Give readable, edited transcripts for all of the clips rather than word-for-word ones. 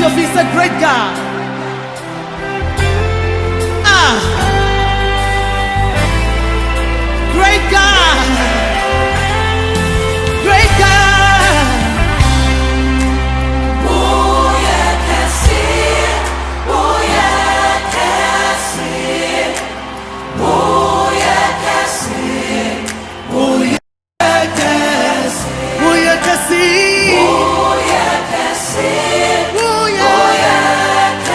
of He's a great God. Great God. Great God. Oh yeah, that's it. Oh yeah, that's it. Oh yeah, that's it. Oh yeah, that's it. Oh yeah, that's it. Oh yeah, that's it. Oh yeah. Oh yeah,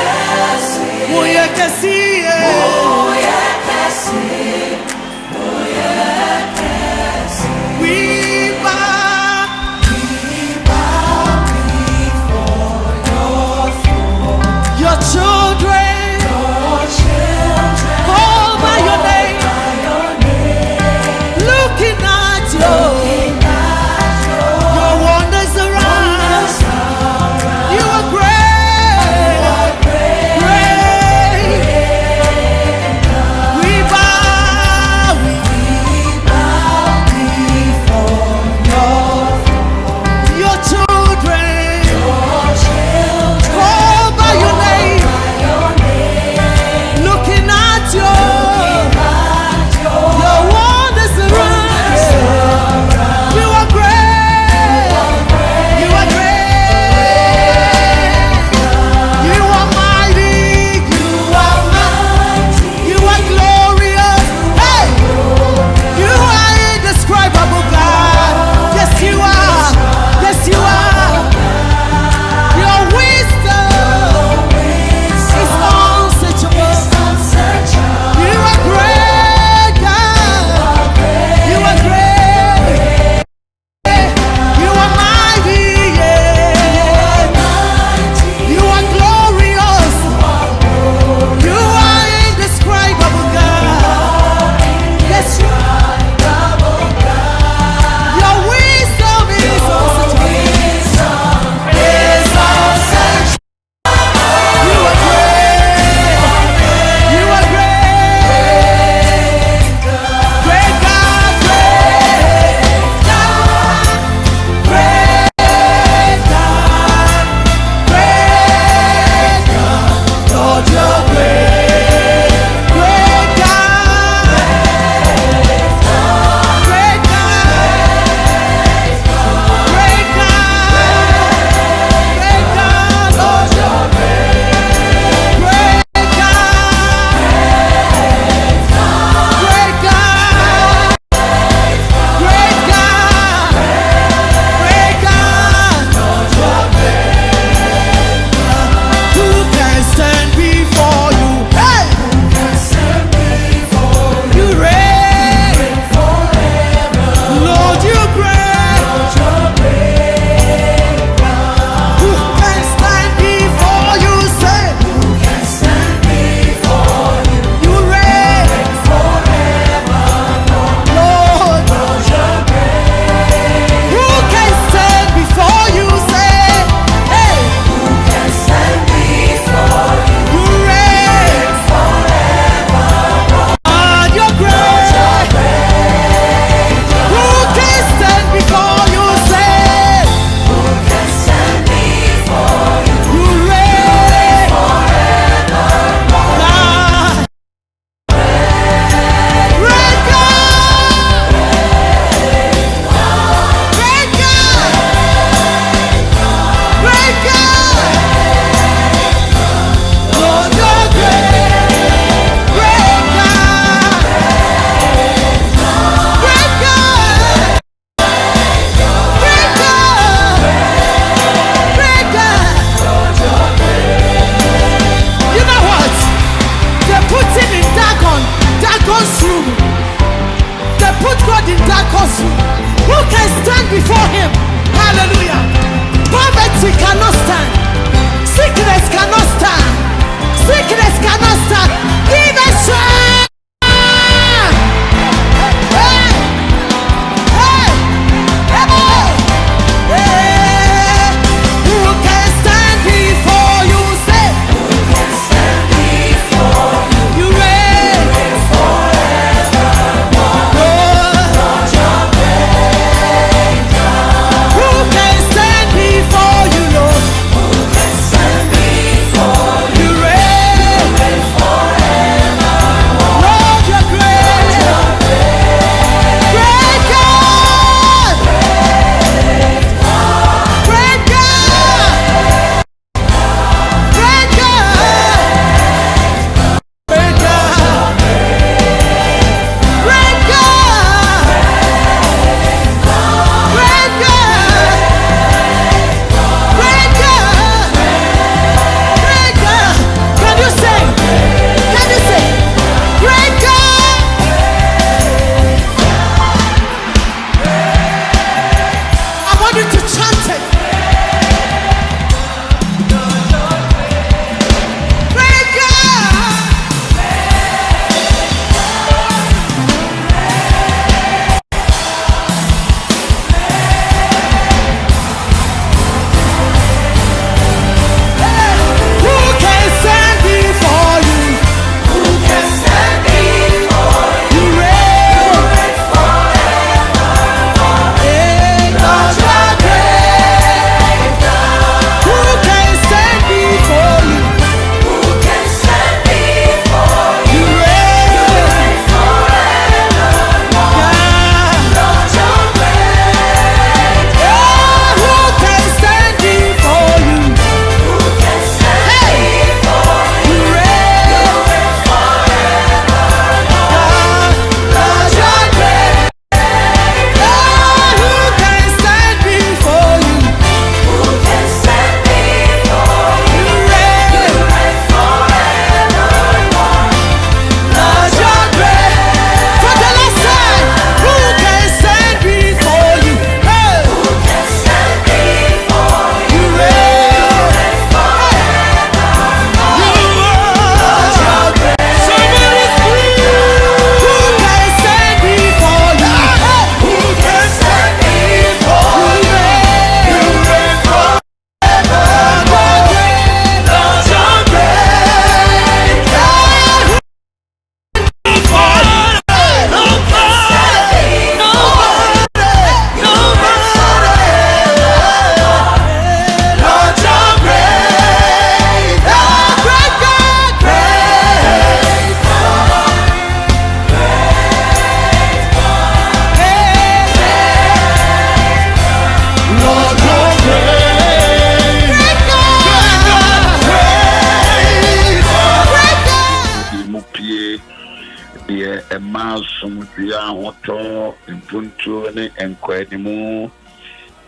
sumutia hoto impuntu ne enkwanimu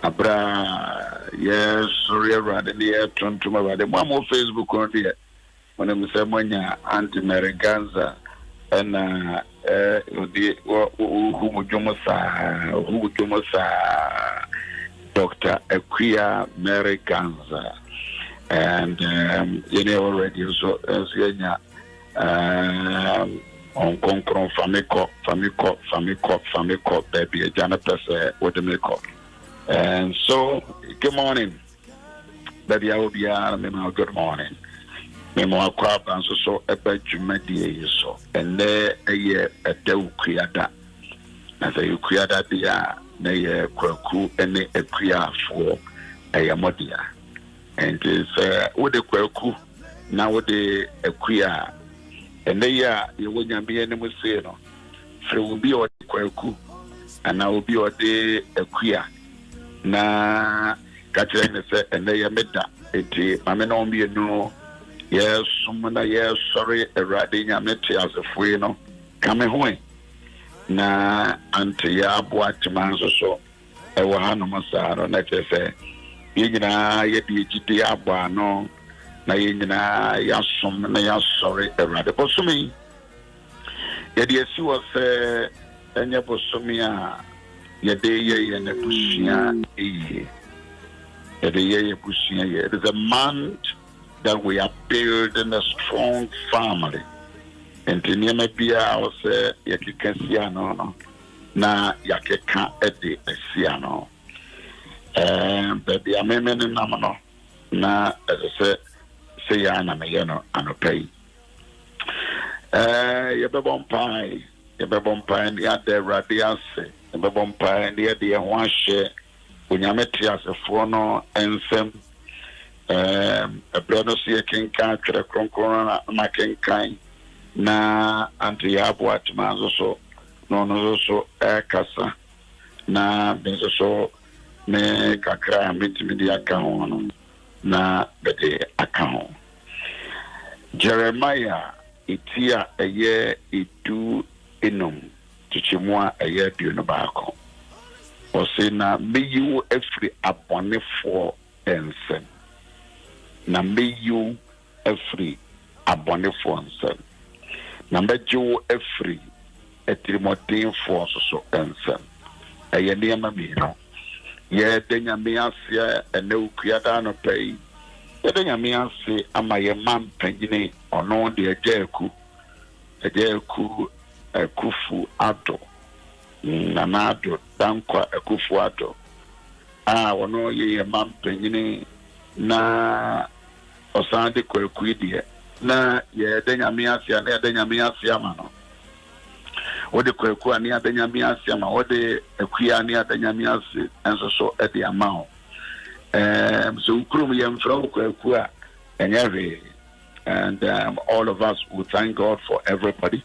abra yes sorry rade ne tontuma rade mo Facebook on there when me say monya anti Americanza na odi hugujomosa Dr. Akuya Americanza and you know already so as yenya on concron famiko baby a jana pese with the makeup. And so good morning baby I will be good morning me mo akwa banso so eba dwumadi so ene eye edew kuada na say kuada dia na ye kwaku ene akuafo eye modia and is with the kwaku na with the akua ene ya ye wonyambe ene mo se no fre obi o kwaku ana obi o de akua na ka kire ne se ene ye meda eti mame no mbi no yes sumana yes sorry erade nyamete asefue no kame hoe na ante ya aboatman so e wo hanu masaro na chefe yigina ye di gidi aba no na yigina ya sum na ya sorry erade bosumi ye di esi wo se enye bosumi a ye de ye ne bushia ye de ye bushia ye. It is a month that we are building a strong family. And in Yamabia, I was a Yakikasiano, na Yakeka Edi Esiano. Baby, I'm a man in Namano, na as I said, Sayana Mayano, and a pay. Yababon Pie, and the other Radiase, Yababon Pie, and the other one share, when Yametias a phono and some. A brother see a king can't get a concurrent making kind na anti abwat mazo so no so casa na benzo so me kakra mitimi account na bede account Jeremiah itia a year itu enum tichimwa a year duno bako o say na me you every abone for ensen na meyu every abone for nsem na meju every etimodin for so nsem eye niam me no ye denya me ase ene ukuada no pay ye denya me ase ama ye man panyine ono de ajaku akufu ado na nado dankwa akufu ado ono ye man panyine na osande kwakuidie na ye denya miasia na denya miasia ma no wode kwaku ani denya miasia ma wode akua ani denya miasia enso so e de amao so ukrum ye mfra kwaku a enyewe and all of us will thank God for everybody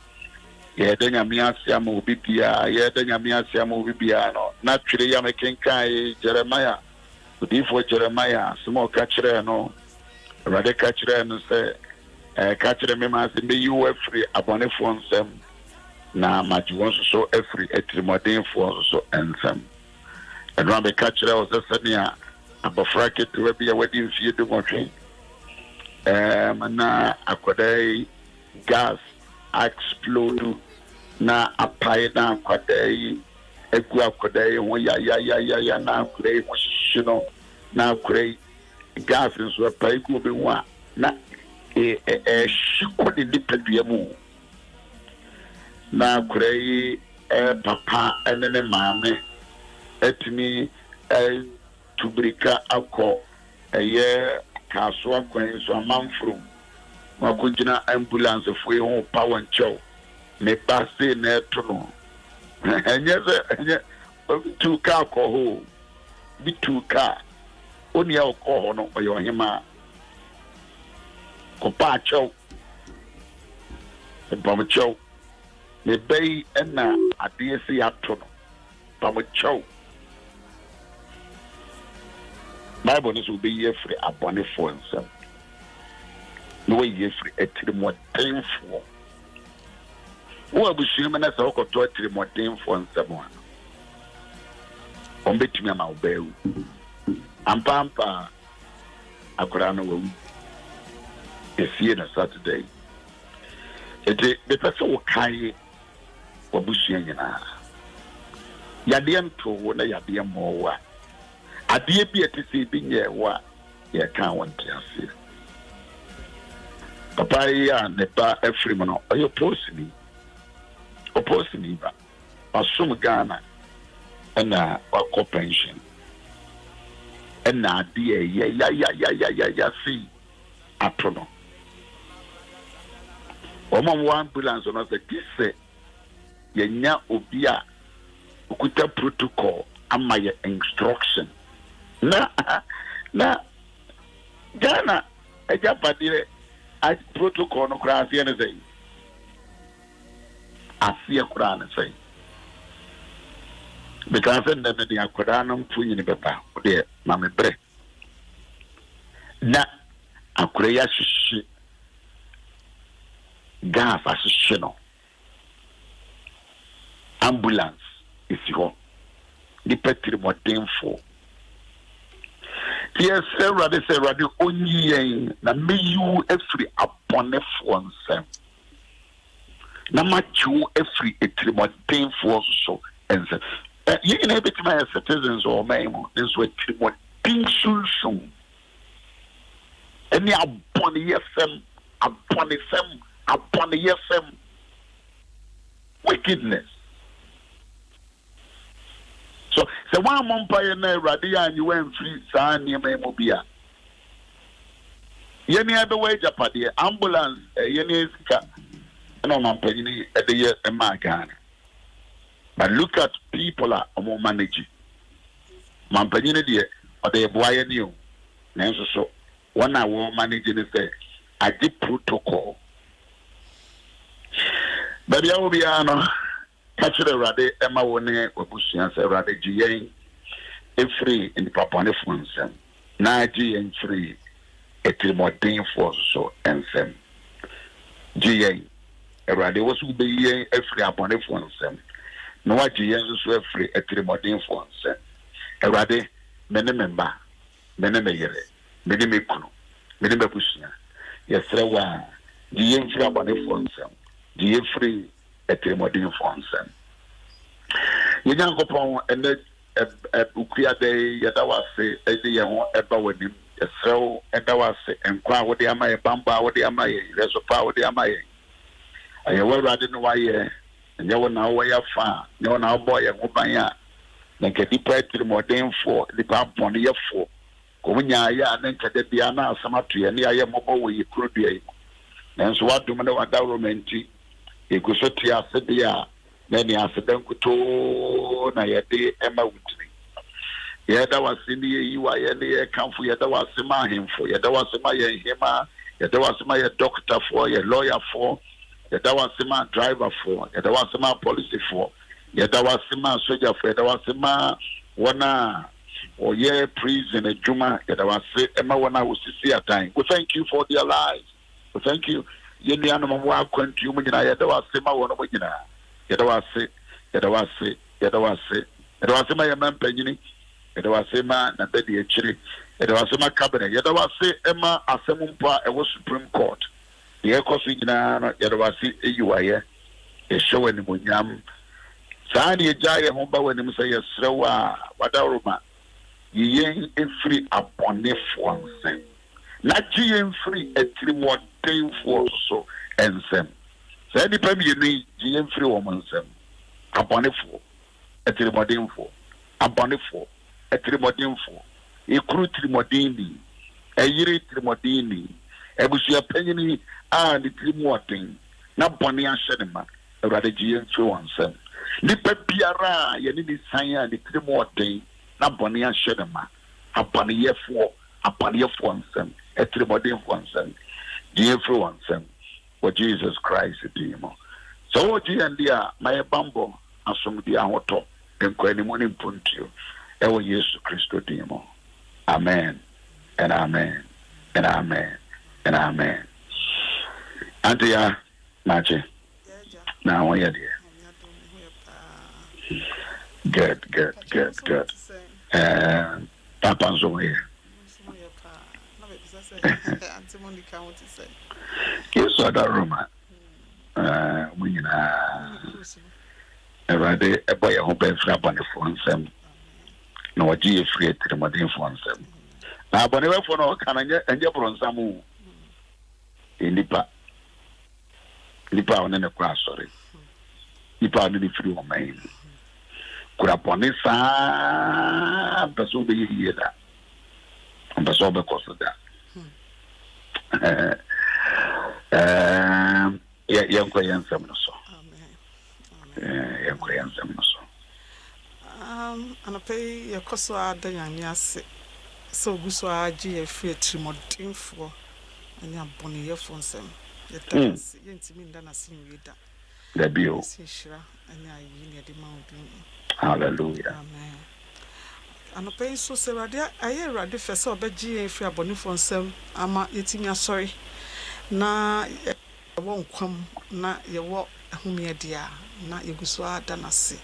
ye denya miasia ma obibia ye denya miasia ma obibia no na twire ya mekenkai Jeremiah before Jeremiah small catcher no Rade catcher no say catcher me ma say you every abone for nsem na maji won so every etrimodin for so ensem and one be catcher was senia abofra ketu we be wedding fie do motwe na akodai gas explode na apai na akodai egu akodai ho ya na akodai ho shino na akodai gas nso apai ku be ho a na shikodi dipadua mu na akodai papa enene maame etimi tubrika akọ eye kaso akwan so amanfro wakujina ambulance fo ho power nchow me passe na eto enye tu ka ko ho bi tu ka oni ya ko ho no oyo hima ko pa chow bam chow me bay na ade si ato no bam chow Bible is will be here free abone for himself. No way here free etiri mo painful. wo abusua na sɛ wokɔtɔ atirimɔdenfoɔ nsɛm a ɔmbɛtumi ama wo baawu ampa akwadaa no wawu esie na Saturday ete mepɛ sɛ wokae wabusua nyinaa yadeɛ nto na yadeɛ mmɔwa adeɛ bi ɛte sɛ bi nyɛ wo a yɛka wɔn te ase papa yi a ne ba afiri mu no ɔyɛ oposini ba wasom Ghana ɛna wakɔ pension ɛna adeɛ ya si ato no wɔn ambulance no sɛ kise yɛnya obi a okuta protocol ama yɛ instruction na Ghana ɛgya padeɛ a protocol no koraa aseɛ no sɛ aseɛ koraa no sɛ because ndɛ no de akwadaa no mpo nyini bɛba wodeɛ ma me brɛ na akwadaa yi ahyehyɛ gas ahyehyɛ no ambulance esi hɔ nipa tirimɔdenfo yes Awurade onyi yɛn na meyiw afiri abɔnefoɔ nsɛm na makyew afiri etirimɔdenfoɔ so nsɛm yɛn nyinaa bɛtumi ayɛ citizens wɔ ɔman mu nso atirimɔden sunsun ɛne abɔneyɛsɛm wickedness. So one mumpire na Awurade a you went free saa nneɛma mu bia yɛne ɛbɛwɔ agyapadeɛ ambulance yɛne sika ɛna ɔmampanyini ɛde yɛ ɛma Ghana. But look at people are managing. Mampanyini deɛ ɔde ɛboa yɛ ne o nanso so wɔn a wɔn managing ne sɛ agye protocol. Baabi a obiara no catch the Awurade ɛma wɔn ne wabusua sɛ Awurade gye yɛn efiri nipapɔnefoɔ nsɛm na gye yɛn firi etirimɔdenfoɔ so nsɛm gye yɛn Awurade wɔso bɛyi yɛn efiri abɔnefoɔ nsɛm na wagye yɛn nso efiri etirimɔdenfoɔ nsɛm Awurade mene me mba mene me yere mene me kunu mene me busua yɛsrɛ wo a gye yɛn firi abɔnefoɔ nsɛm gye yɛn firi etirimɔdenfoɔ nsɛm yɛnyankopɔn ɛnɛ ukuyade yɛda wase ɛde yɛn ho ɛba w'anim yɛsrɛ wo ɛda wase nkwa a wode ama yɛ bamba a wode ama yɛn resopa a wode ama yɛn ayɛwɔ Awurade no wayɛ ɛnyɛ wo na wɔyɛ fa nyɛ wo na wobɔ yɛn ho ban a na nka nipa etirimɔdenfoɔ nipa abɔneyɛfoɔ kɔm nyaayɛ a ne nka da bia na asɛm ato yɛ ne ayɛ mmɔbɔ wɔ yɛ kuro dua yi mu nanso wadom ne wadaworo manti yɛgu so te ase deɛ a na ne aseda nkutoo na yɛde ɛma wutiri yɛda wase ne yɛyi wa yɛ ne yɛkamfo yɛda wase ma ahemfo yɛda wase ma yɛn hema yɛda wase ma yɛ doctorfoɔ yɛ lawyerfoɔ yɛda wase ma driverfoɔ yɛda wase ma policefoɔ yɛda wase ma sogyafoɔ yɛda wase ma wɔn a wɔyɛ prison adwuma yɛda wase ɛma wɔn a wɔsisi atan we thank you for their lives we thank you yɛn nuanom wɔn akwantuo mu nyinaa yɛda wase ma wɔn mo nyinaa yɛda wase ma yɛ mampanyini yɛda wase ma na bɛdi akyire yɛda wase ma cabinet yɛda wase ɛma asɛm mpo a ɛwɔ Supreme Court deɛ ɛkɔ so nyinaa no yɛda wase eyiwayɛ yɛhyɛ wɔ animonyam saa ne yɛgya yɛn ho ba wɔ anim sɛ yɛsrɛ wo a wadaroma yɛn efiri abɔnefoɔ nsɛm na gye yɛn firi atirimɔdenfoɔ so nsɛm saa nipa mmienu yi gye yɛn firi wɔn nsɛm abɔnefoɔ atirimɔdenfoɔ abɔnefoɔ atirimɔdenfoɔ ekuru tirimɔdenni ɛyere tirimɔdenni abusua panyini a ne tirimɔden na bɔne ahyɛ ne ma Awurade gye yɛn firi wɔn nsɛm nipa biara a yɛne ne san a ne tirimɔden na bɔne ahyɛ ne ma abɔneyɛfoɔ nsɛm atirimɔdenfoɔ nsɛm gye yɛn firi wɔn nsɛm wɔ Jesus Christ din mu so wo gye yɛn deɛ a ma yɛ bambɔ asomdue ahotɔ nkɔanimu ne mpontuo ɛwɔ Yesu Kristo din mu amen and amen and amen and amen Antia Mache Now, what you Good. Papa's away. You saw that room. We everybody, a boy who pays up on the phone, some. No, what you free to the modern phone, some. Now, but never for no can and you're on some in Nipa on the class, sorry. Nipa on the free of main. Could upon this, person be here that. And the sober cost of that. Young Korean Seminole. Young Korean Seminole. And I pay your cost of the so good so I G free to more for and your bonny earphones. Yet, Yentimin than a sing with that. The bill. And I near the mountain. Hallelujah. Amen. And I pay so Sarah, I hear a difference of G free bonny for some. Ama yetimia sorry. Na won't come, na your walk whom ye dear, not your guswa danasi.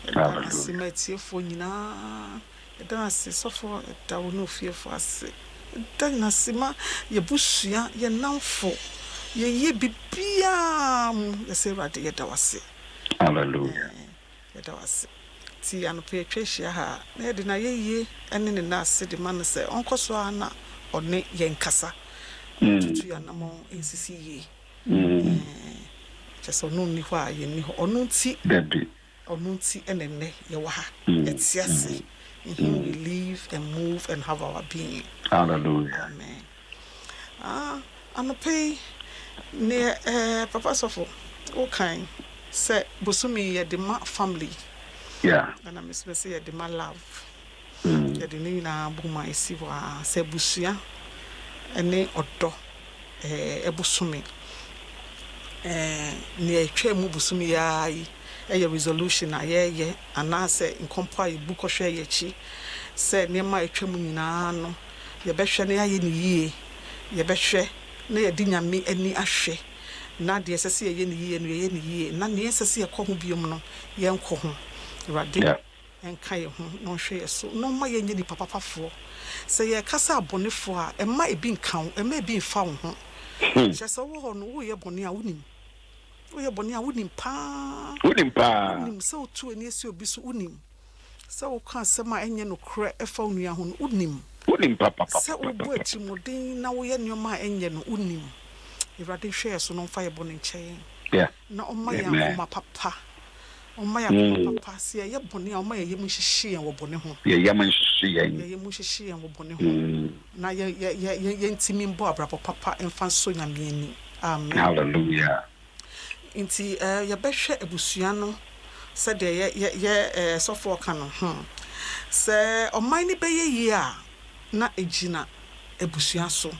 Danasi met you for Nina. Danasi so for that will no fear for us. Danasima, your bush, ya now for ye be piam, you say right yet. Hallelujah. Yet was tea and pay treasure her. Near the ye, and in the nurse, the man say, Uncle Swana or ne yenkasa. To your number in CCE. Just on only why you knew or no tea, or no tea and then you are. It's yes. In him we live and move and have our being. Hallelujah. Amen. And I pay near Papa Sofo, all kind. Say, Busumi, the ma family. Yeah. And I miss me say, the ma love. The Nina Buma is say Busia. Ene odo ebusumi ne atwa mu busumi yayi resolution ayeye anase nkompa ibuko hwe yechi se ne ma atwa mu nyina no ye behwe ne aye ne yie ye behwe na ye di nyame ani ahwe na de sese ye ne yie no ye ne yie na ne sese ye ko ho biom no ye nko ho rade enka ye ho no hwe ye so no ma ye nyini papapafo say ye kasa abonefo a e ma ebi nkan e ma ebi nfa wo ho just wo no wo ye bone a wonim pa wonim so tu ani esi obi so wonim so wo kan sema enye no kra e fa onua ho no wonim papa so wo bo atimodin na wo ye nyoma enye no wonim irade hwe so no fa ye bone nchen na o ma ya kuma papa o ma ya kuma papa se ye bone a o ma ye mu hihye wo bone ho ye mu hihye wo bone ho na ye ntimi mbo abrapo papa emfa so nyame amen. Hallelujah. Inti ye behwe abusua no se de ye sofo ka no se oman ni beye yi a na ejina abusua so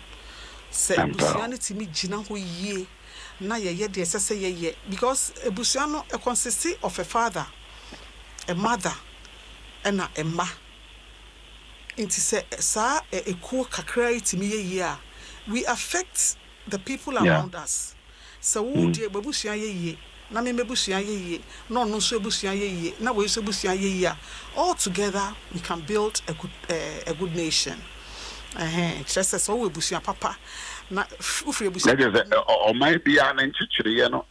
se abusua no timi jina ho yie na ye de sese ye because abusua no consists of a father, a mother and a ma. Inti se sa ekuo kakra timi ye a we affect the people around us. So wo de babusua ye na me babusua ye no no so babusua ye na we so babusua ye all together we can build a good nation. Just so we babusua papa na ufre babusua o mai bia na nchichire no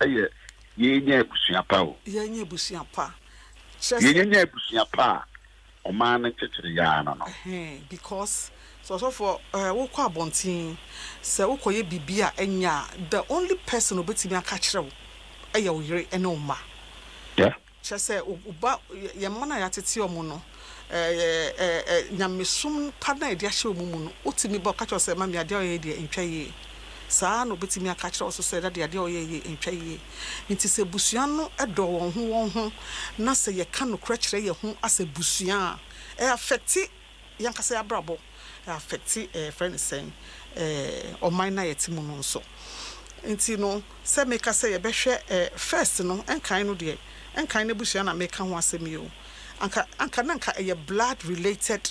ye nya babusua pa o ye nya babusua pa ye nya babusua pa o ma na nchichire ya no because so for wo kwa bontin se wo koye bibia enya the only person obetimi aka kire wo eye wo yire ene oma chese uba ye mana ya tete omo no nyamesum pa na ede ahye omu no otimi ba ka kire se ma me ade oye de entwa ye saa no betimi aka kire wo so se ade oye ye entwa ye nti se busua no edo won ho na se ye ka no kra kire ye ho ase busua affect yankasa ya brabo affect friend saying oman na yetimu no so nti no se meka say ye behwe first no enkan no de enkan na busua na meka ho asemi o anka ye blood related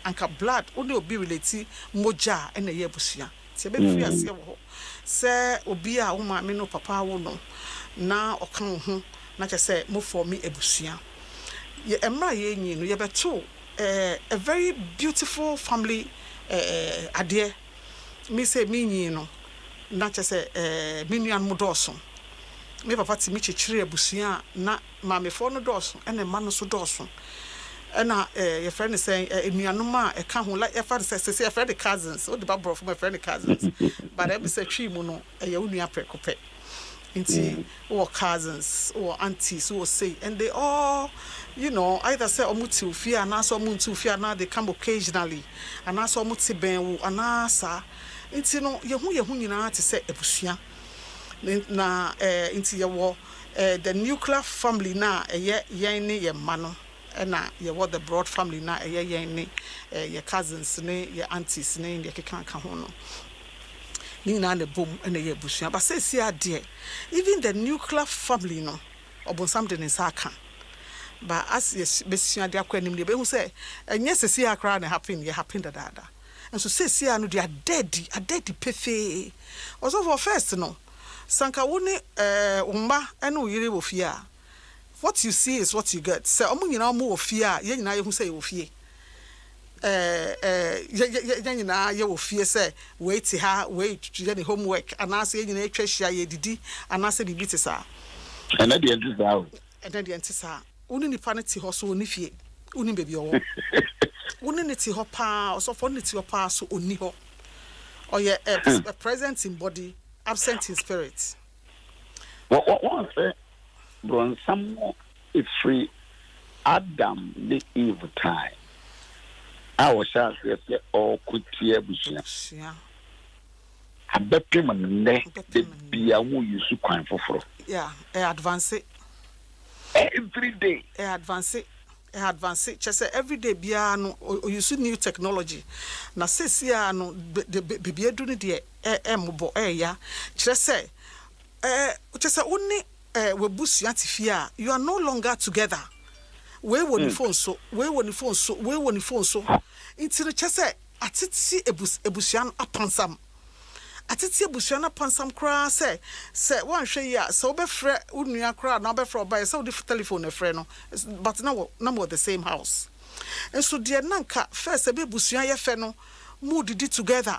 anka blood only obi relate moja na ye busua ti be free ase wo se obi a wo ma me no papa wo no na ɔka ho na kyɛ sɛ mo for me ebusua ye emra ye nyi no ye beto a very beautiful family ade me say me nyi no na kyɛ sɛ me nuan mo dɔɔso me papa ti me kyekire ebusua na maamefo no dɔɔso ɛna ma no so dɔɔso ɛna your friend is saying enuanom a ɛka ho like your friend say your friend cousins o de ba bro from my friend cousins but I be say twi mu no ɛyɛ unua prekope into or cousins or aunties who say, and they all, either say omuti ufia and also omuti ufia now they come occasionally and also omuti ben and asa into yehu nyina to say ebusua na into your the nuclear family na ye ni ye mano na ye what the broad family na ye ni your cousins ne your aunties ne ye keka ka ho no Nina the boom and the bushia, but says here, dear, even the nuclear family, no, or something in Saka. But as yes, Bessia, dear Quenim, the who say, and yes, I see a crown happen, you happen the dada. And so says here, no, they are dead, a dead pithy. Also for first, no, Sanka wone, umba, and no, you will fear. What you see is what you get. Say, you know, more fear, ye know who say, fear. Na ye wo fie say wait ha wait to the homework and I say you twahia ye didi and I say the bit sa and at the end is out and at the end sa uni ni pa ne ti ho so oni fie uni baby owo uni ni ti ho pa so for ni ti ho pa so oni ho or ye a present in body absent in spirit what say bron some it's free Adam the Eve time I was asked if all could hear Busia. I bet him and the be a woo you so kind for. Yeah, advance it every day. Advance it. Just say every day, Biano, or you see new technology. Na says ya no, the baby do it, mobo, ya. Just say, only we Busianti fear. You are no longer together. Where won the phone so? Where won the phone so? Where won the phone so? Into the chest, atiti ebusian upon some. Atiti ebusian upon some cry say one shay ya so be fre unia cry now be for by so the telephone a friend but now number the same house. And so dear nanka first a bebusian ye feno mood did together.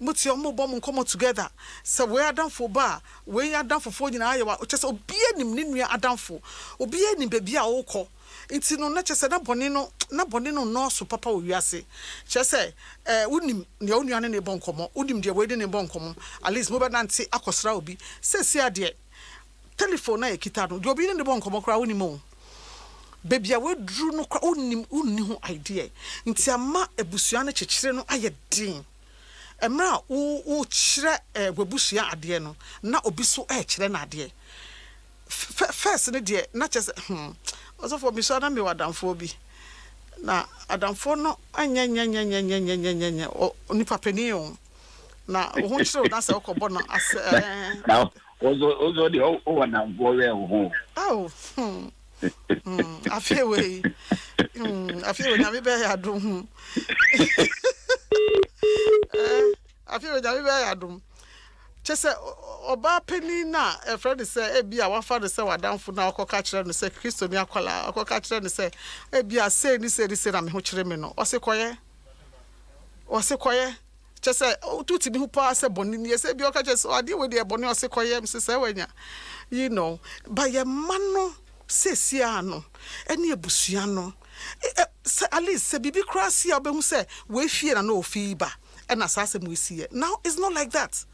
Muti omo bom come together. So we are done for bar, we are done for 4 in Iowa, just obey him ninu adamfo, obey him baby a oko. Inti no na chese na bonino no so papa owiase chese unim ne onuane ne bon komo unim de we de ne bon komo at least mo be nante akosra obi sesi ade telephone na ekita no de obi ne bon komo kra unim o baby a we dru no kra unim unni ho idea inti ama ebusua ne chechire no aye din emra wo chire webusua ade no na obi so chire na ade first ne de na chese also for me so na me wadamfo bi na adamfo no anya onipa pani o na ho chiro na se okobo na as now also the wadamfo we ho afie we na me be adom afie we na me be adom chese oba pani na a friend say e bia wa fa de say wadamfo na okoka kire no say Kristo ni akwala okoka kire no say e bia say ni na me ho kire me no o se koye chese tuti bi hu pa say boni ni say bia oka chese ade we de boni o se koye me say wanya but ye mano sesia no ene ebusua no at least say bibi krasi obehu say we fie na no ofi ba and asase mu esi now it's not like that.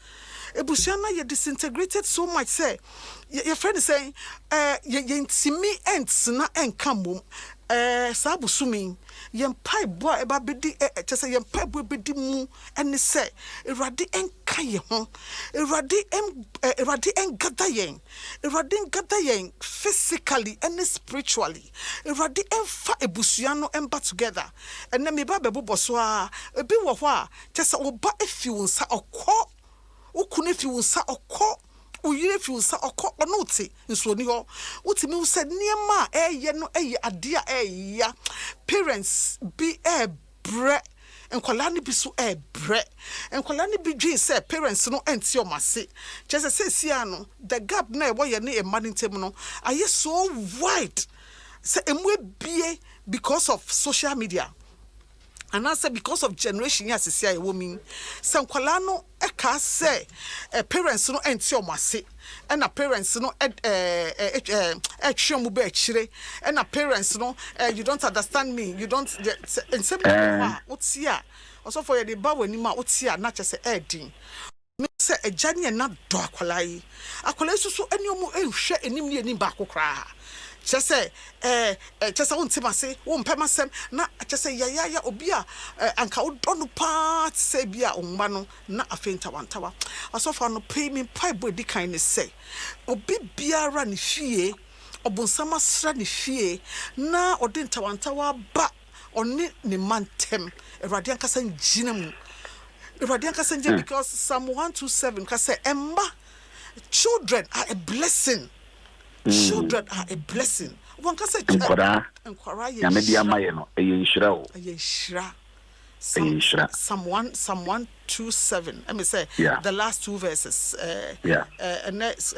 Ebusiana ye disintegrated so much say your friend is saying ye ntimi entsna enkamom sabusumi ye mpai bo eba bedi chese ye mpai bo bedi mu ene say erade enka ye ho erade engada yen physically and spiritually erade emfa ebusiano emba together ene me ba bebo so a ebi wo ho a chese oba efi wonsa okọ ukune fi wonsa okọ uyire fi wonsa okọ onote nso ni ho utimi wo se niema eye no eye ade a eya parents be bre enkwala ni bi so bre enkwala ni bi dwen say parents no enti o mase chese say sia no the gap na e wo ye ne e ma ntem no aye so wide say emu bie because of social media. And I say because of generation yes see a woman say nkwala no e ka say parents no enti o mase and a parents no mu be chire and a parents no you don't understand me you don't in some what's here also for the ba wani ma what's here na chese edin me say ejane na do akwala yi susu eni omu ehwe enim ni ba kokra chese chese wontima se wonpemasem na chese ya obi a anka wodonu pa se bia onma no na afenta wantawa asofa no pay me pai body kind say obi biara ne fie obonsama sra ne fie na odenta wantawa ba oni ne mantem erade ankasa njina mu erade ankasa nje because Psalm 127 ka say emba children are a blessing. Children are a blessing. One can say, Psalm 127. Let me say the last two verses. And next,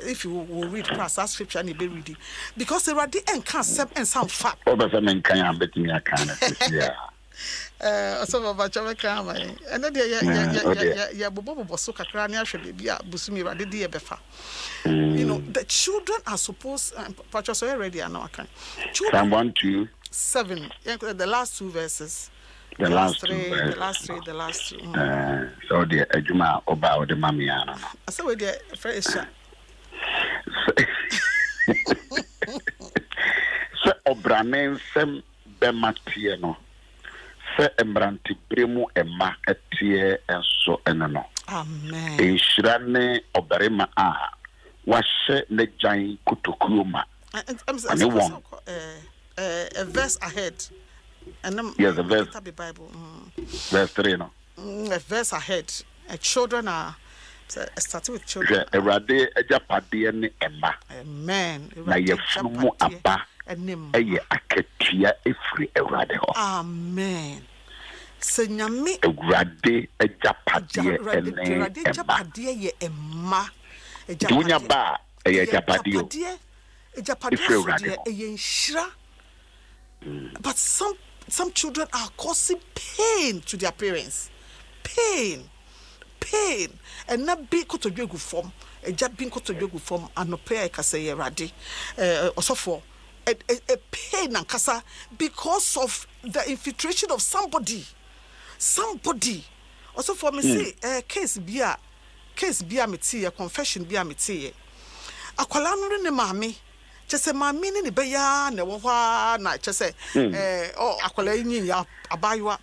if you will read past that scripture, and you be reading because the radi and can't and some fact. So about your camera, and then Bobo so Kakrania should be Busumi Radi Befa. You know, the children are supposed, Patros already are not kind. Psalm 127, the last two verses. The last three. The last two. So the Ejuma Oba the Mamiana. So with the fresh. So Obranen sem Bematiano. Se embranti bremu emma etie enso enano. Amen. Enshirane obarema a washe ne jan kutokuoma. A verse ahead. And then yes, a verse. The Bible. Verse 3 no. A verse ahead. Children are starting with children. Erade ejapade ne emma. Amen. Na yefumu aba. Eye aketua efri erade ho. Amen. Senyame erade ejapade ene emma. Dunya ba eye ejapade o. Ejapade eye nshira. But some children are causing pain to their parents. Pain. And not be ko to dwegu form. Eja bin ko to dwegu form anope e kasa ye rade. Osofo a pain and kasa because of the infiltration of somebody. Also for me say case bia me tie confession bia me tie. Akwala no ne maame chese maame ne be ya na wo hwa na chese akwala yin ya abaywa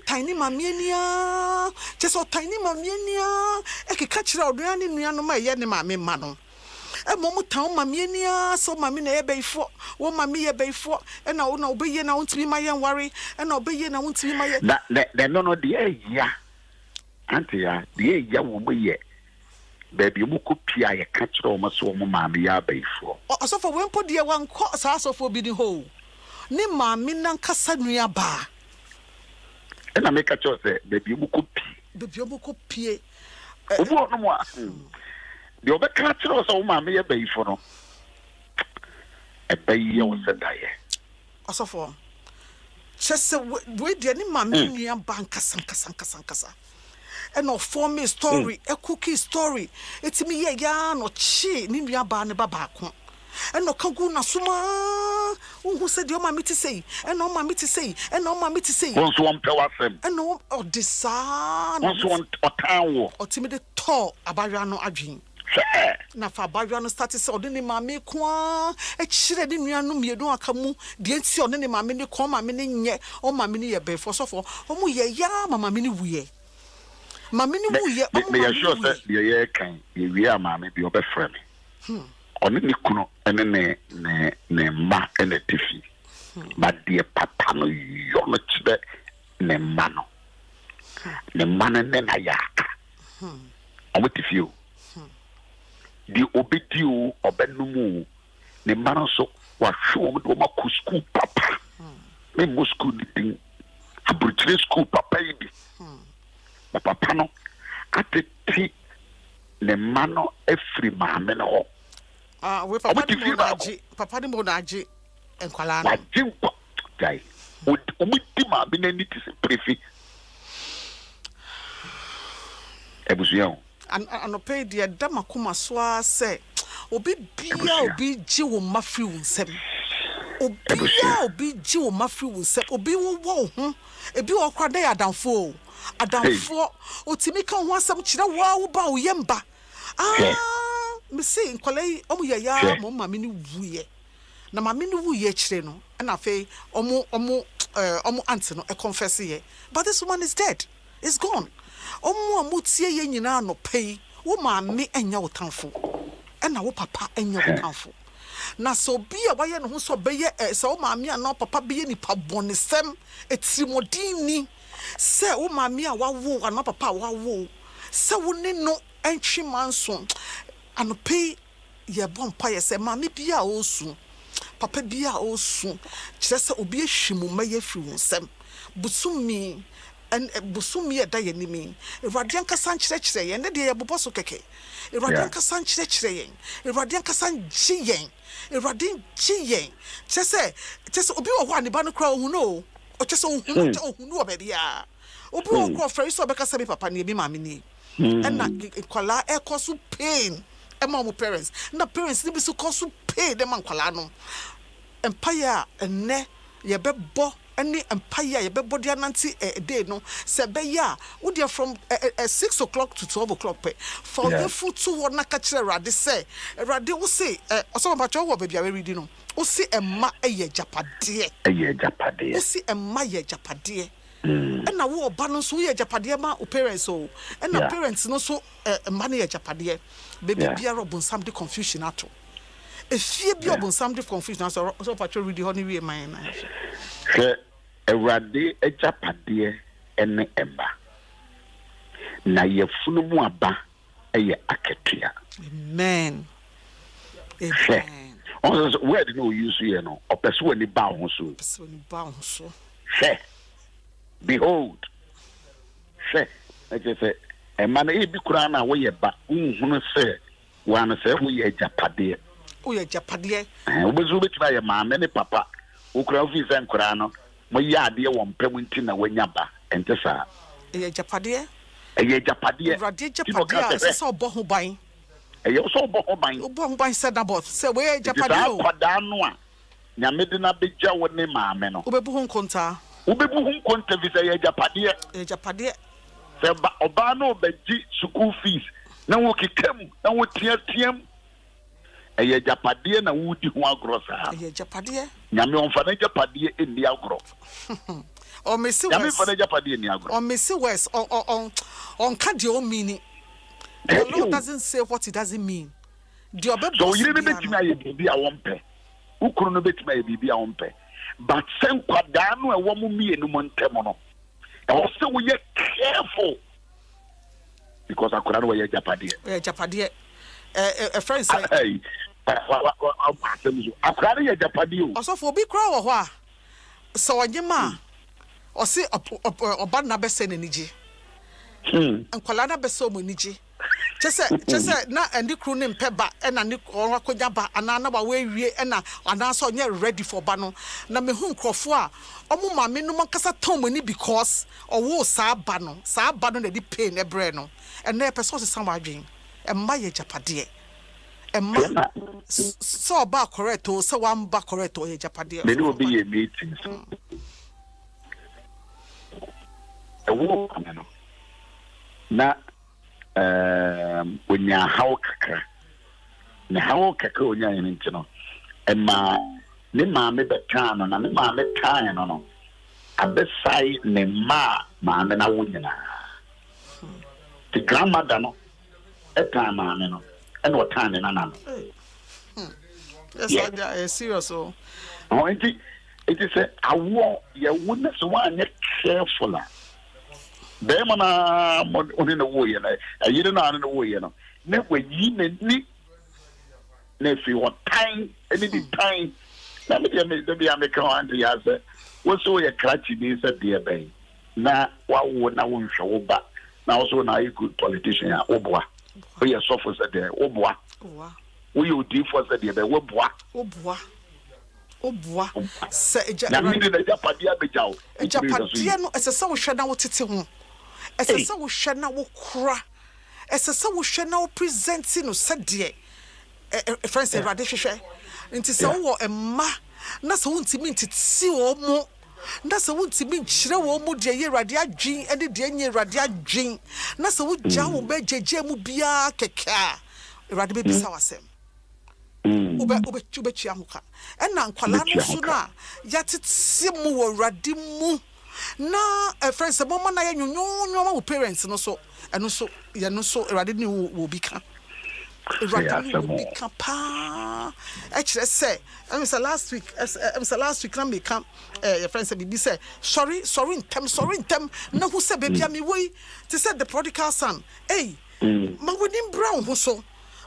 tiny mamiania chese tiny mamiania ekeka kire odua ne nua no ma ye ne maame ma no momu town mamiania so mami na ebeifo wo mami ye beifo e na wo na obeye na wontimi ma ye nware e na obeye na wontimi ma ye no de ya anti ya de ya wo ye baby mu kopia ye ka kire o maso mo mami ya beifo so for when podi ye wan ko sa so for bi ni ho ni mami nan kasa nua ba e na make sure say baby mu kopie obo no mo the other catcher was all my mere bay for no a bay was a die. Also for just with the mammy banka sanka. And no for me story, a cookie story. It's me a yarn or chi, Nimbia Barney Babacon. And no Kanguna Suma, who said your mammy to say, and no mammy to say, and no mammy to say. Once one power them, and no or the son, once one or town or timid tall Abayano Ajin. Na fa badwa no start se odene maame kwa e kire de nua no miedu akamu de enti odene maame ne ko maame ne nye o maame ne ye befo sofo o mu ye ya maame ne wuye me sure say ye kan ye wi maame bi obefre me oni ne kuno ene ne ma ene tifi ba de papa no yo no kire ne ma no ne ma ne na ya o tifi o the obedio obenumu ne mano so wa show mo ma ku school papa me mo school din aburukyire school papa yi bi na papa no atete ne ma no afiri maame no hɔ we papa ni mo na agi enkwala no wagye nkwa guy omudi maame no ani te sɛ prefi ebusua o anɔpɛ deɛ da makoma so a sɛ obi gye wo ma firi wo nsɛm obi gye wo ma firi wo nsɛm obi wo wo ho ebi wo kora da adamfo otimi ka ho asɛm kyerɛ wo ba wo yemba me say nkwala yi omu ya mo ma me ni wuye na ma me ni wuye kyerɛ no na afei omu aunt no confess ye but this woman is dead, it's gone. Omu amutie ye nyina no pay wo ma me enya wo tanfo na wo papa enya wo tanfo na so bi a waye no ho so beye se wo ma me na papa beye nipa bonesem etirimodini se wo ma me a wawo na papa wawo se wo ne no entwi manso anope ye bompa ye se ma me bia osu papa bia osu kire se obi ehwimu maye firi wonsem busumi and busumi da ye nimi Ewurade ankasa nkyerɛkyerɛ yen ne de ye bobɔ so keke Ewurade ankasa nkyerɛkyerɛ yen Ewurade ankasa ngye yen Ewurade ngye yen kyerɛ sɛ obi wɔ hɔ a ne ba no kra ohu no o kyerɛ sɛ ohu no oba bia obi wɔ kra frɛ so obɛkasa me papa ne bi maame ni ɛna kwala cause pain ema mo parents na parents ni bi so cause pain dem kwala no empire enne ye bebo any empire ye bebo dia nanti day no se be ya wo dia from 6 o'clock to 12 o'clock pe for the food to wo na ka kire Ewurade se Ewurade wo se oso ba cho wo ba bia we read no wo se emma eye japade wo se emma ye japade and na wo ba no so ye japade ma o parents so and na parents no so emma na ye japade baby bia robonsam de confusion ato efie bi obonsam de confusion so patro read honey we man na Ewurade japade ene emba na yefunu mu aba eye aketua amen also where do you use here no opeso ani ba ho so behold I just say a man e bi kura na wo ye ba nhunu se wan se wo ye japade obezu betima ye maame ne papa wo kura ofi se nkura no mo ya ade wo mpem nti na wanya ba ente sa ye japade Ewurade japade se obo ho ban so obo ho ban said about say we japade o kwada no a nyame de na begya wo ne maame no obebu ho nkonta visa ye japade se ba oba no beji school fees na wo kikam na wo tiam eye japade na wo di ho agro sa eye japade nyame onfa na japade eni agro o mesi nyame onfa na japade eni agro o mesi west on ka de o meaning the Lord doesn't say what it doesn't mean the obebo so yire betima ye bibi a wonpe ukuru no betima ye bibi a wonpe but sen kwada no e wo mu mienu mo ntem no e wo se wo ye careful because akwada no ye japade a friend say hey akwada ye japade o also for bi kra wo ho a so onyema o se oba na be se naniji nkwala na be se o moniji chese na andi kru ne mpeba na ni akonya ba ana na ba we wie na ana so onye ready for ba no na me hu nkrofo a omo ma me no makasa ton mani because owo saa ba no na di pain ebre no na person se sam adwen emma ye japade emma so ba correct o se wan ba correct o ye japade me no be ye meeting ewo no na onya hawo kakra na hawo kakra onya yin nti no ema ne maame bekan no na ne maame kan no abesai ne maame na wonyina the grandmother no etan maame no e no tan ne nana no yes I serious o it is awo ye wona so wan careful Bema na oni na wo ye na ayire na anu na wo ye no na wayi na ni na fi what time any the time na me dey me ka wan dey say wo so ye krachi ni say dey ben na wawo na wo nhwe wo ba na also na you good politician a oboa we are suffer said there oboa we you do for said there oboa se eja na mi de japade abejaw japade no esesa wo hwe na wo tete ho esesa wo hwe na wo kura esesa wo hwe na wo present no said there friends erade hwehwe nti se wo emma na se wo ntimi ntiti wo mo na se wo ntimi nkyire wo mo de ye erade adwin ene de nye erade adwin na se wo gya wo be jeje mu bia keka erade be bisa wasem ube chiamuka ena nkwala no so na yatete mu wo erade mu na friends mo ma na ye nyonyo ma wo parents no so eno so ye no so erade ni wo bika pa actually say last week na me come your friend said be say sorry in them na who say baby me way to say the prodigal son ma woni brown ho so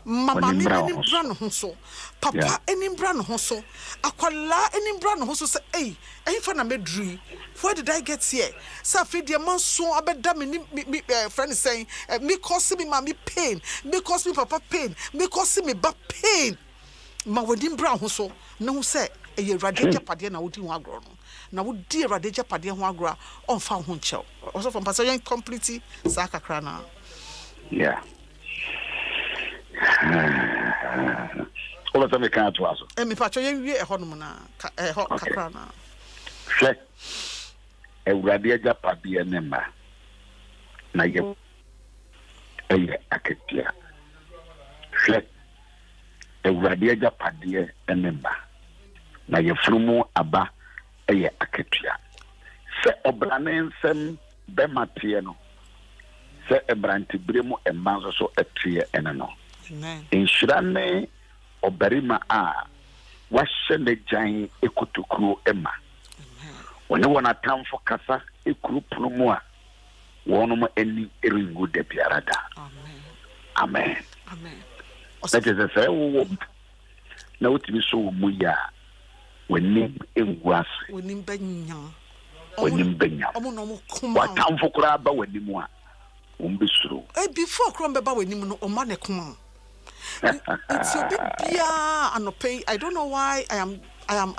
mama me ni brown ho so papa eni brown ho so akwala eni brown ho so say for na medru where did I get here so fe de man so abeda me friend saying me cause me mommy pain me cause me papa pain me cause me back pain ma wodi brown ho so na hu say eye rade japade na wodi ho agro no na wodi rade japade ho agro on fa ho nchew also from pastor yan complete sakakra na all of them can't to us me pacho yan wie ehonum na kakra na fle ewurade japade enema na ye aketia fle ewurade japade enema na ye frumu aba aketia se obrane nsem be matie no se ebranti bremu emanzo so etie ene no inshirane obarima a wahye ne gyan ekotokuro ema wone wona tamfo kasa ekuru promu a wonom eni eringu de biarada amen that is a say wo na wotimi so mu ya woni enguase woni banya omo no mo kuma watamfo kura ba wani mu a umbisuru before krombe ba wani mu no o ma ne kuma it's a bit bia anope I don't know why I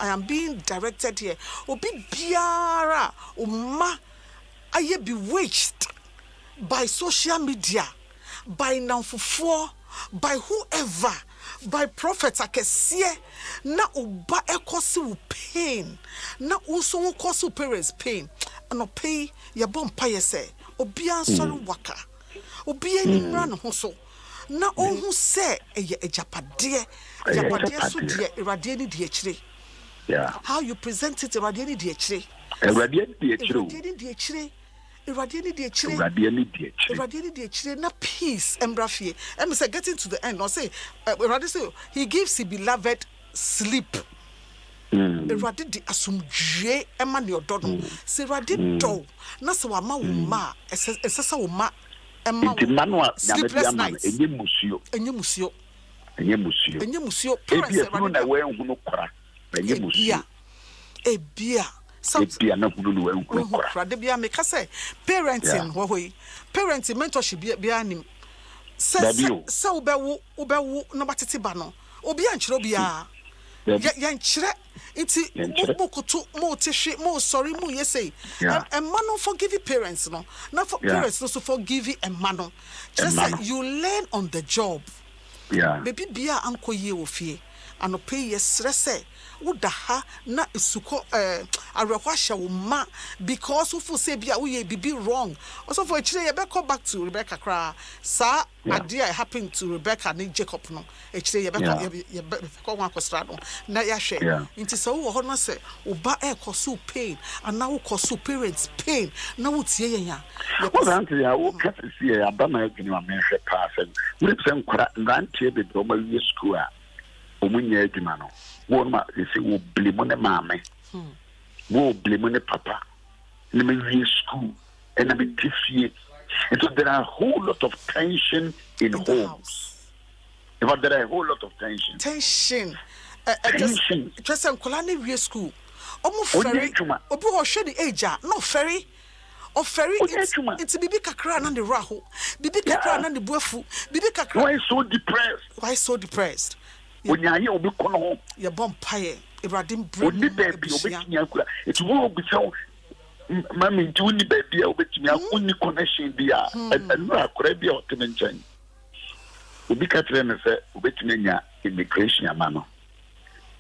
am being directed here obi biara o ma aye bewitched by social media by nanfofo by whoever by prophets akesie na oba ekosi wo pain na also wo kosi parents pain anope ye bompa ye say obi ansori waka obi animra no ho so na ohun se eye ejapade so de erade ni de akire how you present it erade ni de akire erade ni de akire na peace embrafie em say getting to the end or say erade say he gives his beloved sleep erade di asumdwe ema ne ododo se erade do na se wa ma wo ma esesa wo ma ema sleepless nights enye musio parents erade na we hunu kora enye musio ebia na hunu no we hunu kora erade bia me ka say parenting hohoi parenting mentorship bia anim se obewu na batete ba no obi ankyere obia ya nkyere nti mo koto mo tehwe mo sorry mo yesay and man no forgive parents no na for parents no so forgive and man just like you learn on the job baby bia ankoye ofie anope yesrese wodaha na isuko arehwahya wo ma because who say bia wo ye bibi wrong also for chire ye be come back to Rebecca kra sa idea happened to Rebecca and Jacob no chire ye be ko wan akosra no na ya hwe nti so wo ho no say oba ekoso pain and now koso parents pain na wo tie yen ya wo rant ya wo kafisi ya abama adwini wa menhwe pa sen wo se nkora nrantie be do ma wi school a omunya adwuma no wo ma se wo blame ne mame wo blame ne papa ne me school and me tifie and so there are a whole lot of tension in homes if there are a whole lot of tension just nkola ne wie school omo ferry obi ho hwe the age no ferry offering it's bibi kakra na the raho bibi kakra na the buafu bibi kakra. Why so depressed? When you hear obi kono your bomb pie Ibradim bro oni baby obetimi akura it won't be so mami nti woni baby obetimi akuni connection dia enu akura bia otemenchen obi katre ne se obetimi nya immigration amano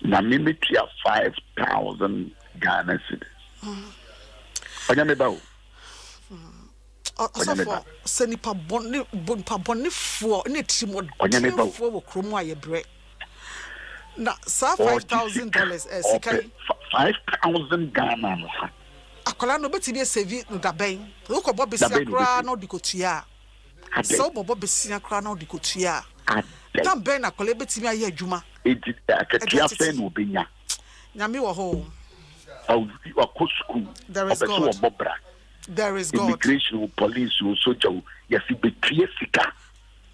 na me metia 5,000 Ghana cedis onya me bawo osofo seni pa bonni fo ne timo fo wo kromo ayebre na sa $5,000 sika $5,000 Ghana akola no betimi save no daben wo ko bobesi akra na odikotua so bobo besi akra na odikotua tam ben akola betimi aye adwuma akatia fe no obenya nyame wo ho school there is God. There is God. Immigration, police, soldier, yes, betray sika.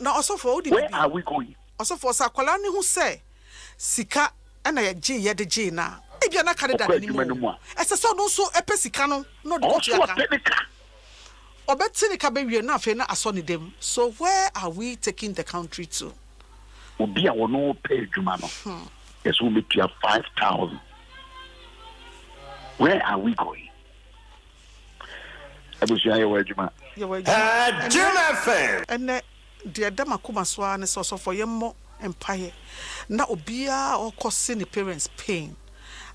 Now also for where are we going? Also for sakwala ni hu say sika na ye gye ye de gye na e bia na Canada ni mo. Ese so no so epe sika no no de kotua ka. Obetini ka be wie na afa na aso ne dem. So where are we taking the country to? Obi a wono pay adwuma no. Yes, we meet 5,000. Where are we going? Abusia ye wajuma. Ye wajuma. Juma fan. And the Adom Ahengua ne so for yemmo empire. Na obia o cause ni parents pain.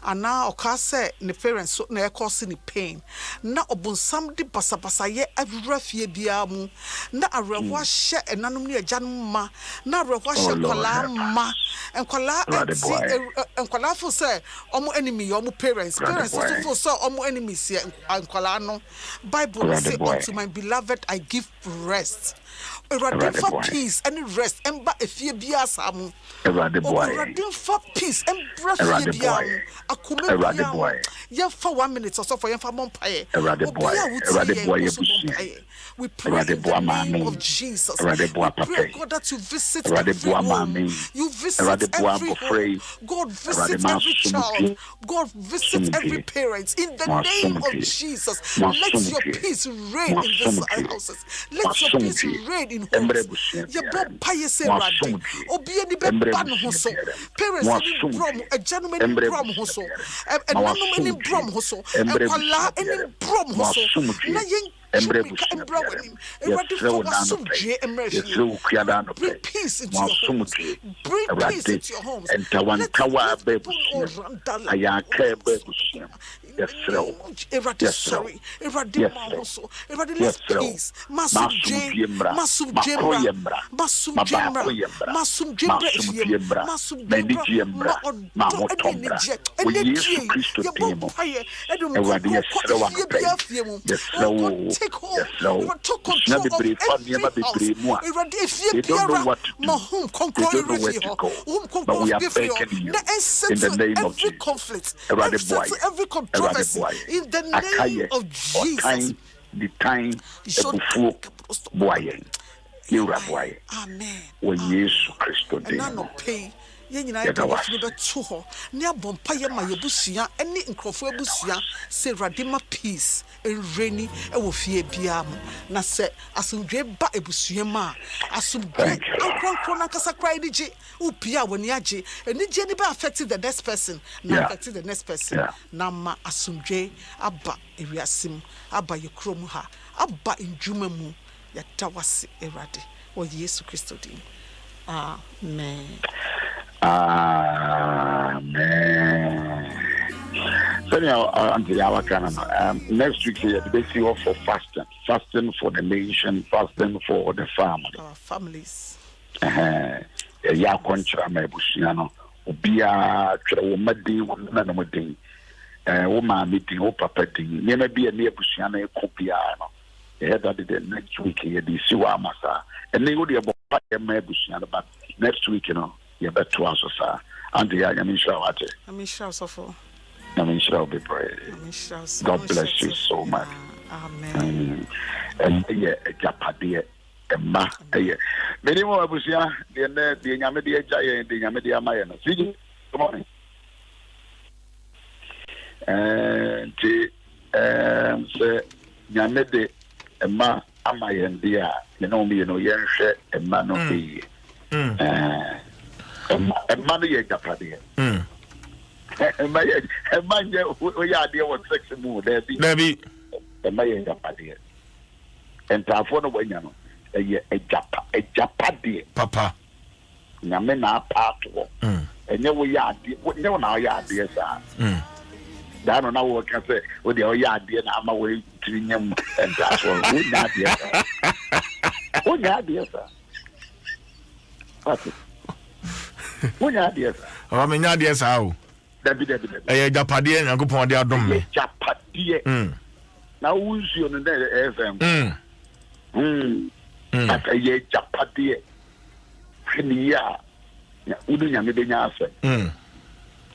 Ana okase ne parents so na cause ni pain. Na obunsam di basabasa ye awrafie bia mu. Na arewa hye enanum ne agyanum ma. Na arewa hye kwala ma. Enkwala enkwala fo say omo enemy omo parents so fo say omo enemies here enkwala no Bible say unto my beloved I give rest. Eradin for peace and rest emba efie bia samu. Eradin for peace and breath bia akome bia. Ye for 1 minute or so for ye for mompaye. We pray in the name of Jesus. We pray, God, that you visit every home. You visit every home. God, visit every child. God, visit every parent. In the name of Jesus, let your peace reign in these houses. Let your peace reign in homes. Your boy say radi. Obi any be ban hoso. Parents any brom. A gentleman any brom hoso. A nano any brom hoso. A kwala any brom hoso. Na yen. Bring peace into your homes. Bring peace into your homes. Sorry. Peace. Take hold. You took control of every house. If you don't know what to do, but we are begging you in the name of Jesus. Conflict, every controversy in the name of Jesus. The time Amen. When Jesus Christ ye nyina ye do fi be to ho ne abompa ye ma yebusua ene nkrofo abusua se radima peace enreni e wo fie bia mu na se asomdwe ba ebusua ma asomdwe ankronkro na kasa cry dije upia woni age eni je ni ba affect the next person na affect the next person na ma asomdwe aba ewiasim aba ye krom ha aba ndwuma mu ya tawase erade wo Yesu Kristo din. Amen. Amen. So now, next week here, they see off for fasting for the nation, fasting for the family, our families. Ya kontra me busiano. Obia twa wo madi wo na no madi. Wo ma meeting wo papa din. Ne na bia ne busiano e kopia no. That the next week here the see wa masa. And they go the papa me busiano but next week you better answer, sir. And I'm sure what I'm sure so for. I'm sure be praised. God bless you so much. Amen. And Japade, Emma, many more Abusia, the Yamedi Jaya, the Yamedi Amayana. See, good morning. And nyame de ema ama yende a me no me no yenhwe ema no be ema no ye japade ema ye o ya de what sex mu there be ema ye japade entafo no wanya no eye ejapade papa nyame na apato enye wo ya de wo na ya de sa dano na wo ka se wo de o ya de na ama wo tirinyam entafo wo nya de sa pati wo nya de sa o me nya de sa o dabi eye japade Nyankopon de adom me japade na wo nsuo no na FM aka ye japade hnia ya udu nyame be nya ase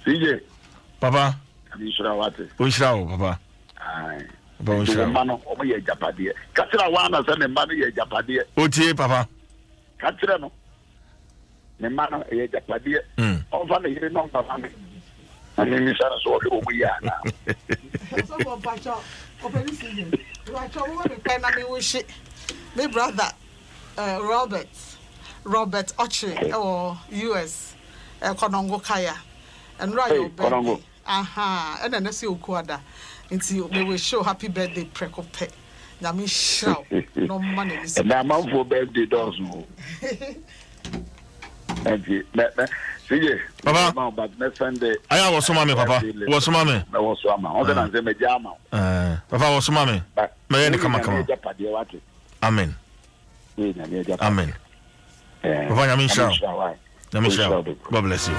sije papa abishira wate onshira o papa ai ba onshira mano o ye japade katira wana se ne mano ye japade otie papa katira no ne mano ye japade o fa ne yire no papa me ani mi sara so o mu ya na so for pacho operation pacho wo me pen na me wo shi my brother Robert Ochre or US Konongo Kaya and Royal Baby. And then I see Ukuada until they will show happy birthday precope. Nami show no money. And I'm out for birthday does no. Thank you. See, Papa, but next Sunday I was some papa. Was some I was some. Other than the Majama. Papa was some but may come. Amen. Amen. Papa, God bless you.